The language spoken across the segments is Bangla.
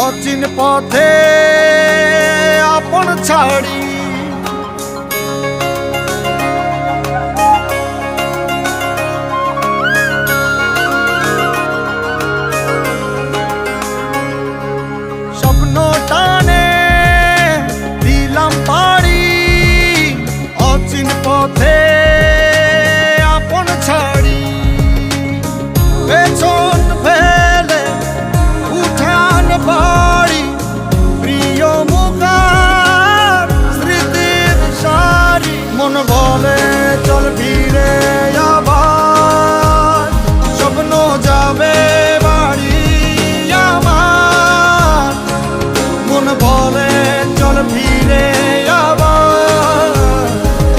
অচিন পথে আপন ছাড়ি স্বপ্ন টানে দিলাম পাড়ি অচিন পথে আপন ছাড়ি পেছন ফেলে উঠান বাড়ি প্রিয় মুখার স্মৃতির সারি মন বলে চল ফিরে আবার স্বপ্ন যাবে বাড়ি আমার মন বলে চল ফিরে আবার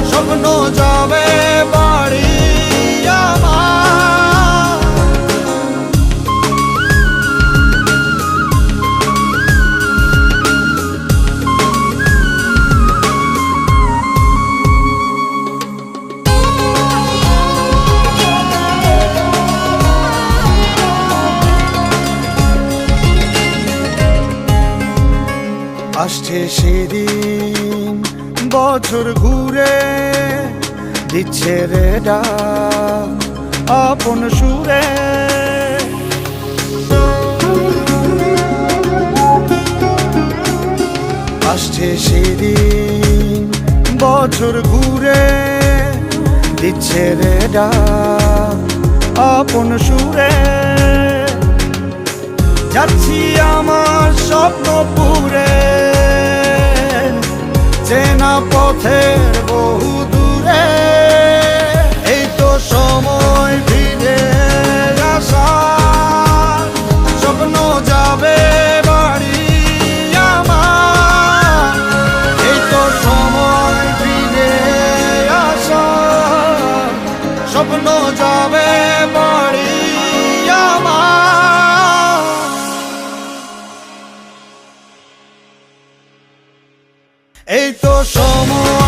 স্বপ্ন যাবে বাড়ি আমার আসছে সেদিন বছর ঘুরে দিচ্ছে রে ডাক আপন সুরে আসছে সেদিন বছর ঘুরে দিচ্ছে রে ডাক আপন সুরে যাচ্ছি আমার স্বপ্নপুরে চেনা পথের বহু দূরে এই তো সময় ফিরে আসার স্বপ্ন যাবে বাড়ি আমার এই তো সময় ফিরে আসার স্বপ্ন যাবে বাড়ি আমার এই তো সময়